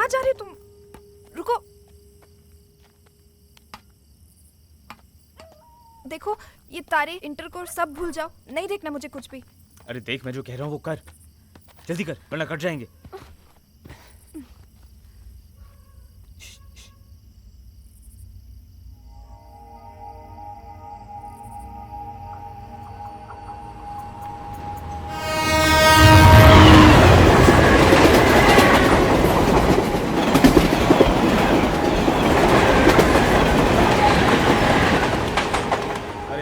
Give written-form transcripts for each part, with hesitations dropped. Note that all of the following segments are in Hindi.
कहाँ जा रहे हो तुम? रुको। देखो ये तारे, इंटरकोर्स सब भूल जाओ, नहीं देखना मुझे कुछ भी। अरे देख, मैं जो कह रहा हूँ वो कर, जल्दी कर वरना कट जाएंगे।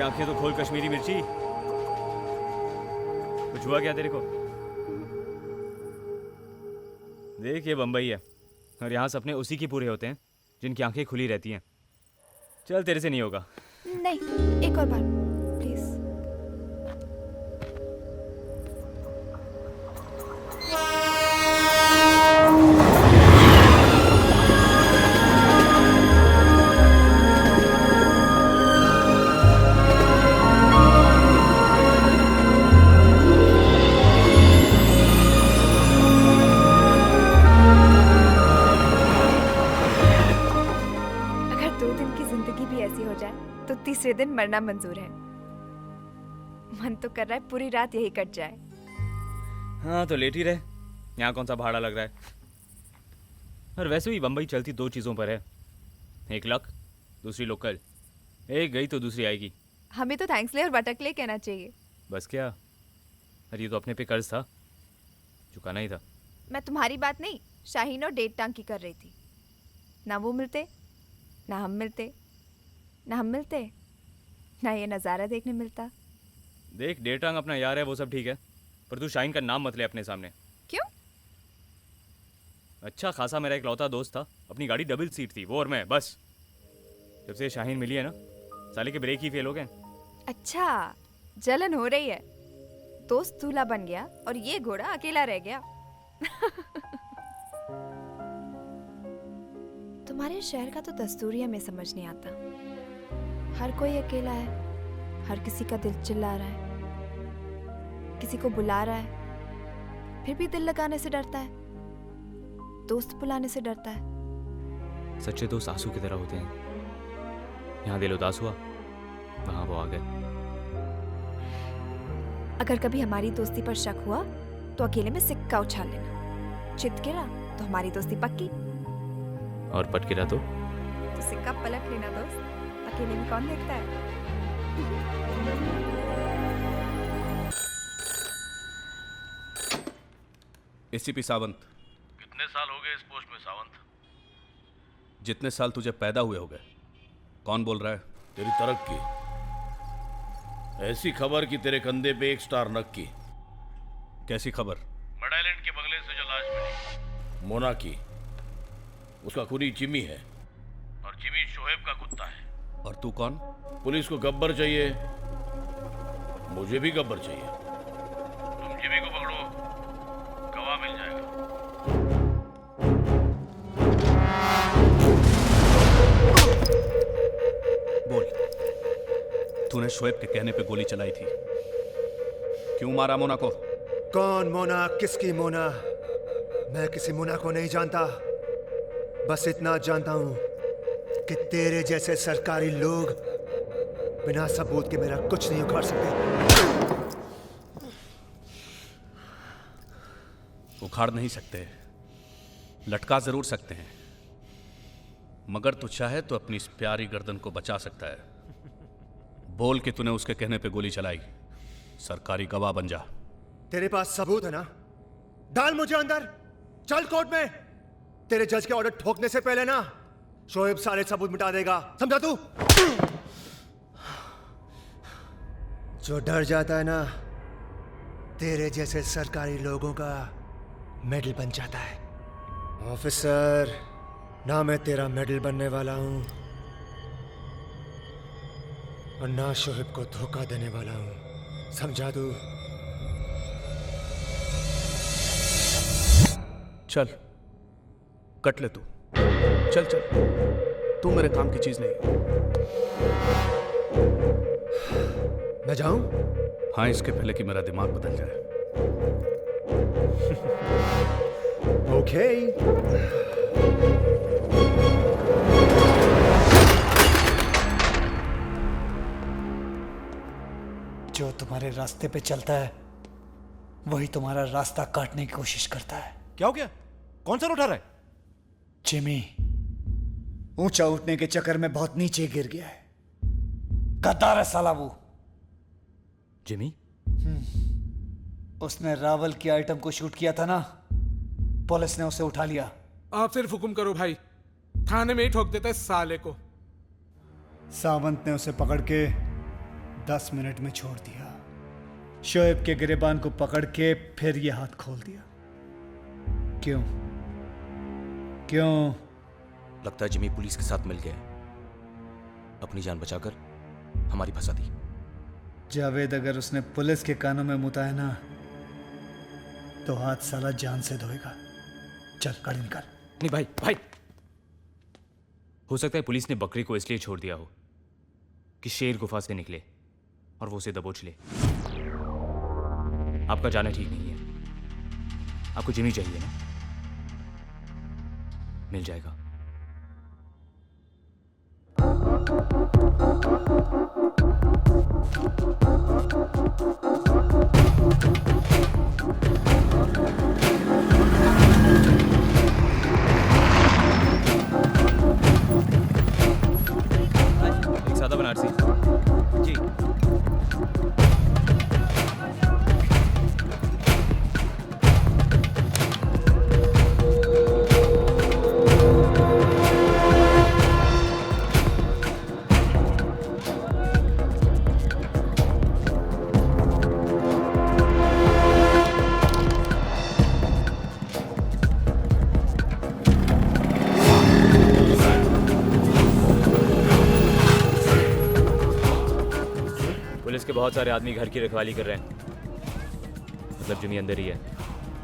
आंखें तो खोल कश्मीरी मिर्ची, कुछ हुआ क्या तेरे को? देख ये बंबई है और यहाँ सपने उसी की पूरे होते हैं जिनकी आंखें खुली रहती हैं। चल तेरे से नहीं होगा। नहीं, एक और बार प्लीज। तो तीसरे दिन मरना मंजूर है। मन तो कर रहा है पूरी रात यही कट जाए। हाँ तो लेट ही रहे, यहाँ कौन सा भाड़ा लग रहा है। और वैसे भी बम्बई चलती दो चीज़ों पर है, एक लक, दूसरी लोकल। एक गई तो दूसरी आएगी। हमें तो थैंक्स ले और बटक ले कहना चाहिए। बस क्या, अरे ये तो अपने पे कर्ज था, चुकाना ही था। मैं तुम्हारी बात नहीं, शाहीन और डेट टांग की कर रही थी। ना वो मिलते, ना हम मिलते, ना हम मिलते, ना ये नज़ारा देखने मिलता। देख डेटांग अपना यार है, वो सब ठीक है, पर तू शाहीन का नाम मत ले अपने सामने। क्यों? अच्छा खासा मेरा एक लौता दोस्त था, अपनी गाड़ी डबल सीट थी, वो और मैं, बस। जब से शाहीन मिली है ना, साले के ब्रेक ही फेल हो गए। अच्छा, जलन हो रही है। दोस्त दूल्हा बन गया और ये घोड़ा अकेला रह गया। तुम्हारे शहर का तो दस्तूर ही हमें समझ नहीं आता। हर कोई अकेला है, हर किसी का दिल चिल्ला रहा है, किसी को बुला रहा है, फिर भी दिल लगाने से डरता है, दोस्त बुलाने से डरता है। सच्चे दोस्त आंसू की तरह होते हैं, यहाँ दिल उदास हुआ, वहां वो आ गए। अगर कभी हमारी दोस्ती पर शक हुआ तो अकेले में सिक्का उछाल लेना, चित गिरा तो हमारी दोस्ती पक्की, और पट गिरा तो सिक्का पलट लेना दोस्त। अकेले में कौन देखता है? एसीपी सावंत। कितने साल हो गए इस पोस्ट में सावंत? जितने साल तुझे पैदा हुए हो गए। कौन बोल रहा है? तेरी तरक्की, ऐसी खबर कि तेरे कंधे पे एक स्टार नक्की। कैसी खबर? मड आइलैंड के बंगले से जो लाश मिली, मोना की, उसका खूनी जिमी है और जिमी शोएब का कुत्ता है। और तू कौन? पुलिस को गब्बर चाहिए, मुझे भी गब्बर चाहिए। तुम जिमी को पकड़ो, गवाह मिल जाएगा। बोल, तूने शोएब के कहने पे गोली चलाई थी, क्यों मारा मोना को? कौन मोना, किसकी मोना? मैं किसी मोना को नहीं जानता। बस इतना जानता हूं कि तेरे जैसे सरकारी लोग बिना सबूत के मेरा कुछ नहीं उखाड़ सकते। उखाड़ नहीं सकते, लटका जरूर सकते हैं, मगर तू चाहे तो अपनी इस प्यारी गर्दन को बचा सकता है। बोल कि तूने उसके कहने पे गोली चलाई, सरकारी गवाह बन जा। तेरे पास सबूत है ना? डाल मुझे अंदर, चल कोर्ट में। तेरे जज के ऑर्डर ठोकने से पहले ना शोएब सारे सबूत मिटा देगा, समझा तू? जो डर जाता है ना, तेरे जैसे सरकारी लोगों का मेडल बन जाता है। ऑफिसर, ना मैं तेरा मेडल बनने वाला हूं और ना शोएब को धोखा देने वाला हूं, समझा तू? चल कट ले तू, चल चल, तू मेरे काम की चीज नहीं। मैं जाऊं? हाँ, इसके पहले कि मेरा दिमाग बदल जाए। ओके। जो तुम्हारे रास्ते पे चलता है वही तुम्हारा रास्ता काटने की कोशिश करता है। क्या हो गया? कौन सा उठा रहा है? जिमी ऊंचा उठने के चक्कर में बहुत नीचे गिर गया है। गद्दार है साला वो। जिमी? उसने रावल की आइटम को शूट किया था ना, पुलिस ने उसे उठा लिया। आप सिर्फ हुक्म करो भाई, थाने में ही ठोक देता है साले को। सावंत ने उसे पकड़ के 10 मिनट में छोड़ दिया। शोएब के गिरेबान को पकड़ के फिर ये हाथ खोल दिया। क्यों क्यों? लगता है जिमी पुलिस के साथ मिल गया, अपनी जान बचाकर हमारी फंसा दी। जावेद अगर उसने पुलिस के कानों में मुता है ना, तो हाथ साला जान से धोएगा। चल गाड़ी निकाल। नहीं भाई, भाई हो सकता है पुलिस ने बकरी को इसलिए छोड़ दिया हो कि शेर गुफा से निकले और वो उसे दबोच ले। आपका जाना ठीक नहीं है। आपको जिमी चाहिए ना? मिल जाएगा। एक सादा बनारसी जी। पुलिस के बहुत सारे आदमी घर की रखवाली कर रहे हैं। मतलब जिमी अंदर ही है।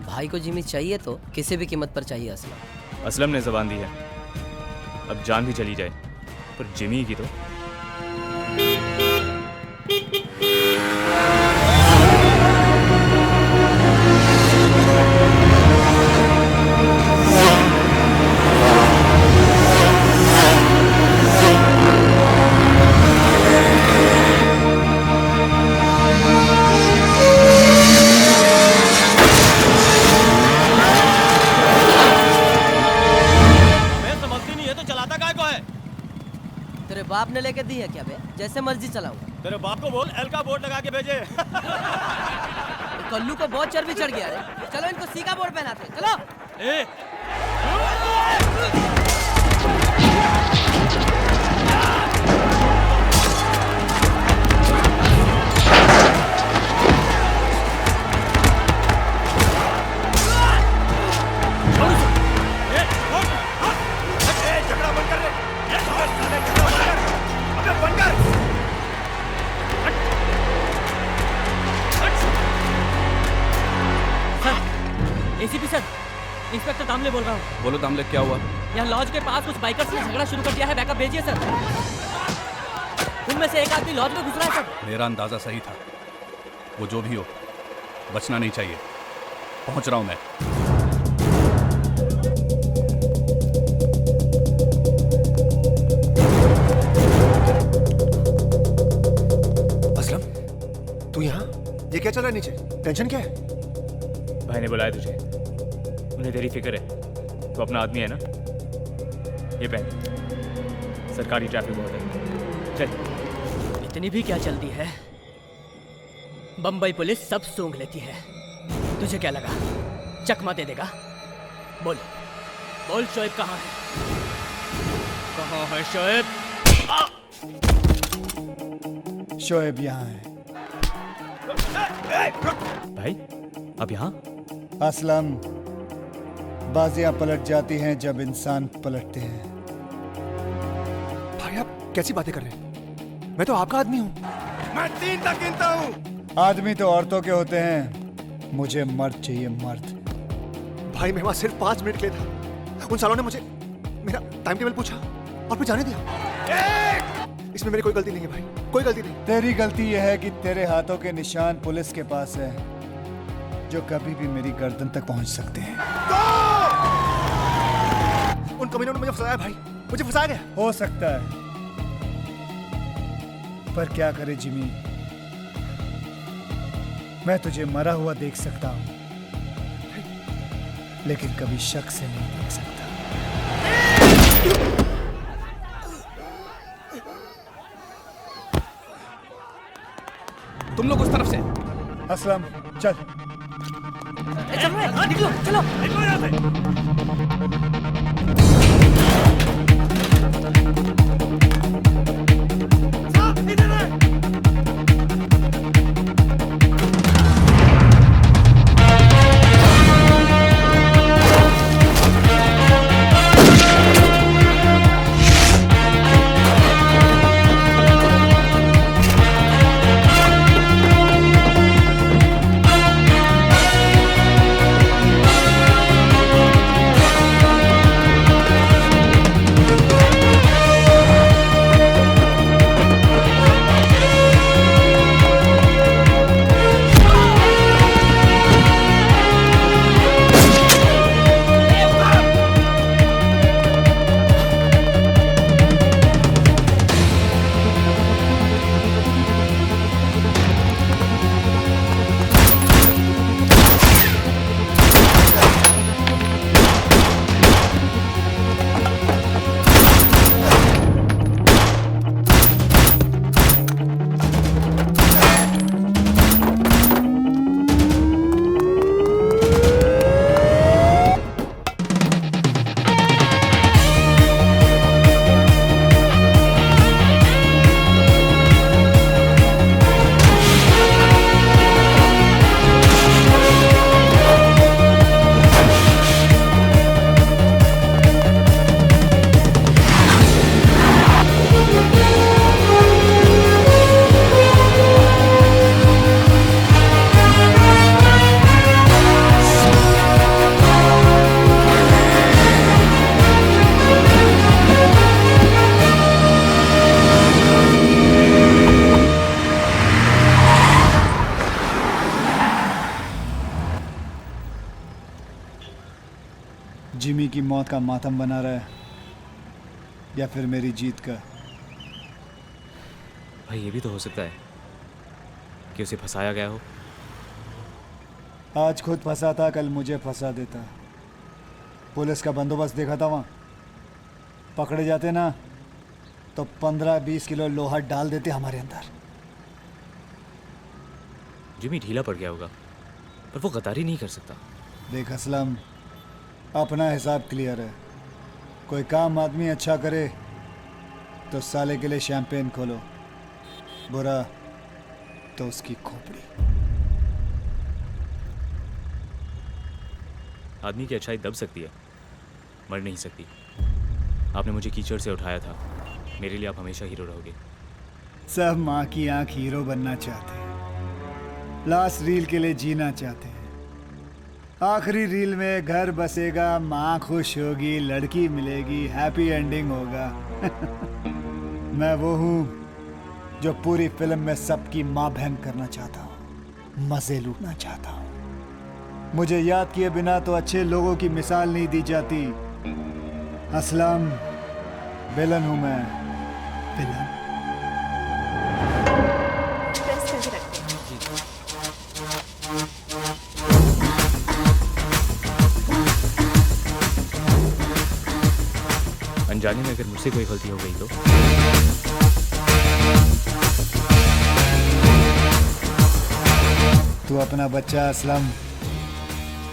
भाई को जिमी चाहिए तो किसी भी कीमत पर चाहिए असलम। असलम ने जबान दी है, अब जान भी चली जाए पर जिमी की तो। तेरे बाप ने लेके दी है क्या बे? जैसे मर्जी चलाऊंगा। तेरे बाप को बोल एल का बोर्ड लगा के भेजे। कल्लू को बहुत चर्बी चढ़ गया रे। चलो इनको सीका बोर्ड पहनाते हैं, चलो। ए! एसीपी सर, इंस्पेक्टर दामले बोल रहा हूँ। बोलो दामले, क्या हुआ? यहाँ लॉज के पास कुछ बाइकर्स ने झगड़ा शुरू कर दिया है, बैकअप भेजिए सर। उनमें से एक आदमी लॉज में घुस रहा है सर। मेरा अंदाजा सही था। वो जो भी हो, बचना नहीं चाहिए। पहुंच रहा हूं मैं। असलम, तू यहाँ? ये क्या चल रहा है नीचे? टेंशन क्या है? भाई ने बुलाया तुझे, उन्हें तेरी फिक्र है। तो अपना आदमी है ना? ये पहन, सरकारी ट्रैफिक बहुत है। चल। इतनी भी क्या जल्दी है? बम्बई पुलिस सब सूंघ लेती है। तुझे क्या लगा चकमा दे देगा? बोल बोल, शोएब कहाँ है? कहाँ है शोएब? शोएब यहाँ है। भाई अब यहाँ? असलम, बाजियां पलट जाती हैं जब इंसान पलटते हैं। भाई आप कैसी बातें कर रहे हैं? मैं तो आपका आदमी हूँ। मैं 3 तक गिनता हूँ। आदमी तो औरतों के होते हैं, मुझे मर्द चाहिए, मर्द। भाई मैं वहां सिर्फ 5 मिनट के लिए था। उन सालों ने मुझे मेरा टाइम टेबल पूछा और फिर जाने दिया। इसमें मेरी कोई गलती नहीं है भाई, कोई गलती नहीं। तेरी गलती यह है कि तेरे हाथों के निशान पुलिस के पास है, जो कभी भी मेरी गर्दन तक पहुंच सकते हैं। कमीनों ने मुझे फंसाया भाई, मुझे फंसा गया। हो सकता है, पर क्या करे जिमी, मैं तुझे मरा हुआ देख सकता हूं, लेकिन कभी शक से नहीं देख सकता। तुम लोग उस तरफ से। असलम चल। निकलो चलो। जिमी की मौत का मातम बना रहा है या फिर मेरी जीत का? भाई ये भी तो हो सकता है कि उसे फंसाया गया हो। आज खुद फंसा था, कल मुझे फंसा देता। पुलिस का बंदोबस्त देखा था वहाँ। पकड़े जाते ना तो 15-20 किलो लोहा डाल देते हमारे अंदर। जिमी ढीला पड़ गया होगा, पर वो गद्दारी नहीं कर सकता। देख असलम, अपना हिसाब क्लियर है। कोई काम आदमी अच्छा करे तो साले के लिए शैंपेन खोलो, बुरा तो उसकी खोपड़ी। आदमी की अच्छाई दब सकती है, मर नहीं सकती। आपने मुझे कीचड़ से उठाया था, मेरे लिए आप हमेशा हीरो रहोगे। सब माँ की आंख हीरो बनना चाहते हैं, लास्ट रील के लिए जीना चाहते हैं। आखिरी रील में घर बसेगा, माँ खुश होगी, लड़की मिलेगी, हैप्पी एंडिंग होगा। मैं वो हूँ जो पूरी फिल्म में सबकी माँ बहन करना चाहता हूँ, मजे लूटना चाहता हूँ। मुझे याद किए बिना तो अच्छे लोगों की मिसाल नहीं दी जाती। असलम, विलन हूँ मैं, विलन। प्रेस करके रखते हैं। अनजाने में अगर मुझसे कोई गलती हो गई तो तू अपना बच्चा असलम,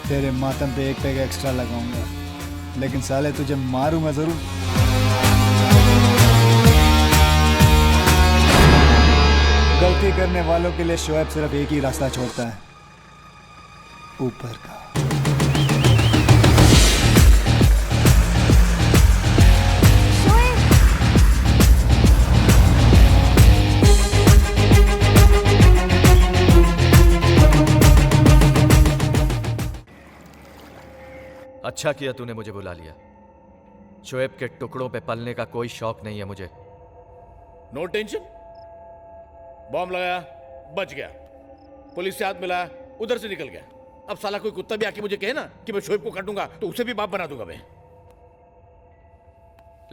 तेरे मातम पे एक पैग एक्स्ट्रा लगाऊंगा, लेकिन साले तुझे मारूंगा जरूर। गलती करने वालों के लिए शोएब सिर्फ एक ही रास्ता छोड़ता है, ऊपर का। अच्छा किया तूने मुझे बुला लिया। शोएब के टुकड़ों पे पलने का कोई शौक नहीं है मुझे। No tension. बॉम्ब लगाया, बच गया, पुलिस से हाथ मिलाया, उधर से निकल गया। अब साला कोई कुत्ता भी आके मुझे कहे ना कि मैं शोएब को काटूंगा तो उसे भी बाप बना दूंगा मैं।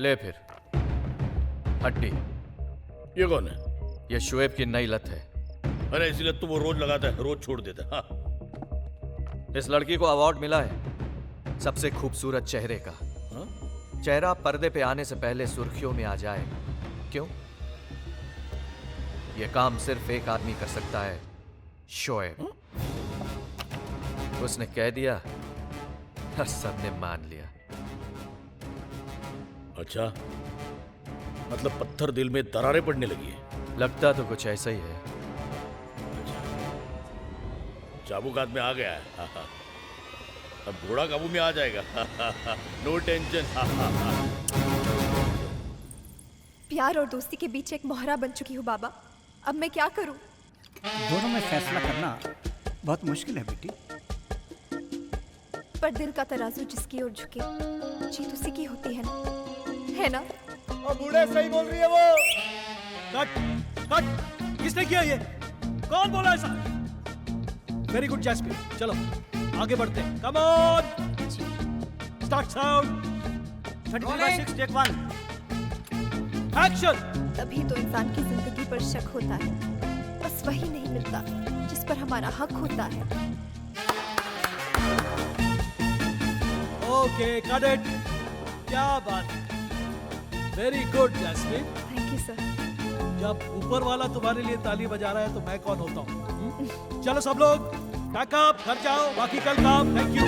ले फिर हड्डी। ये कौन है? ये शोएब की नई लत है। अरे इसी लत तो वो रोज लगाता है, रोज छोड़ देता है। हाँ। इस लड़की को अवार्ड मिला है सबसे खूबसूरत चेहरे का। हाँ? चेहरा पर्दे पे आने से पहले सुर्खियों में आ जाए। क्यों? यह काम सिर्फ एक आदमी कर सकता है, शोएब। उसने कह दिया और सबने मान लिया। अच्छा, मतलब पत्थर दिल में दरारें पड़ने लगी है। लगता तो कुछ ऐसा ही है। चाबुक हाथ में आ गया है। हाँ, हाँ। अब घोड़ा काबू में आ जाएगा। No tension. प्यार और दोस्ती के बीच एक मोहरा बन चुकी हूँ बाबा। अब मैं क्या करूँ? दोनों में फैसला करना बहुत मुश्किल है बेटी। पर दिल का तराजू जिसकी ओर झुके जीत उसी की होती है ना, है ना? और बूढ़े सही बोल रही है वो। कट कट, किसने किया ये? कौन बोला ऐसा? वेरी गुड जैस्मिन, चलो आगे बढ़ते हैं। Come on, start sound. 33/6 take 1 action. तभी तो इंसान की जिंदगी पर शक होता है, बस वही नहीं मिलता जिस पर हमारा हक होता है। Okay cut it. क्या बात है, very good Jasmine. Thank you sir. जब ऊपर वाला तुम्हारे लिए ताली बजा रहा है तो मैं कौन होता हूँ? चलो सब लोग पैकअप, घर जाओ, बाकी कल काम। Thank you.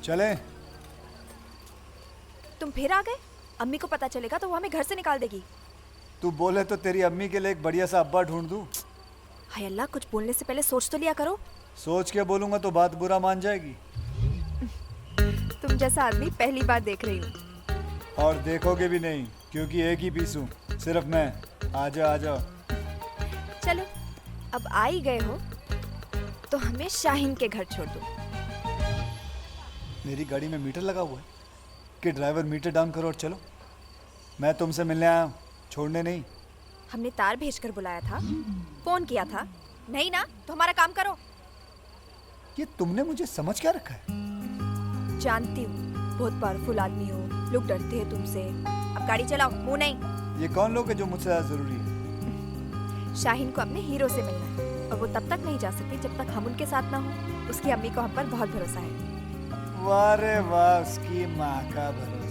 चले। तुम फिर आ गए? अम्मी को पता चलेगा तो वो हमें घर से निकाल देगी। तू बोले तो तेरी अम्मी के लिए एक बढ़िया सा अब्बा ढूंढ दूं। हाय अल्लाह, कुछ बोलने से पहले सोच तो लिया करो। सोच के बोलूंगा तो बात बुरा मान जाएगी। तुम जैसा आदमी पहली बार देख रही हूँ। और देखोगे भी नहीं, क्योंकि एक ही पीस हूं, सिर्फ मैं। आ जाओ आ जाओ। चलो, अब आ ही गए हो तो हमें शाहीन के घर छोड़ दो। मेरी गाड़ी में मीटर लगा हुआ है कि ड्राइवर मीटर डाउन करो और चलो। मैं तुमसे मिलने आया हूं, छोड़ने नहीं। हमने तार भेजकर बुलाया था, फोन किया था नहीं ना, तो हमारा काम करो। ये तुमने मुझे समझ क्या रखा है? जानती हूँ बहुत पावरफुल आदमी हो, लोग डरते हैं तुमसे। अब गाड़ी चलाओ, मुंह नहीं। ये कौन लोग है जो मुझसे ज्यादा जरूरी है? शाहीन को अपने हीरो से मिलना है और वो तब तक नहीं जा सकती जब तक हम उनके साथ ना हो। उसकी अम्मी को हम पर बहुत भरोसा है। वाह रे वाह, उसकी माँ का भरोसा।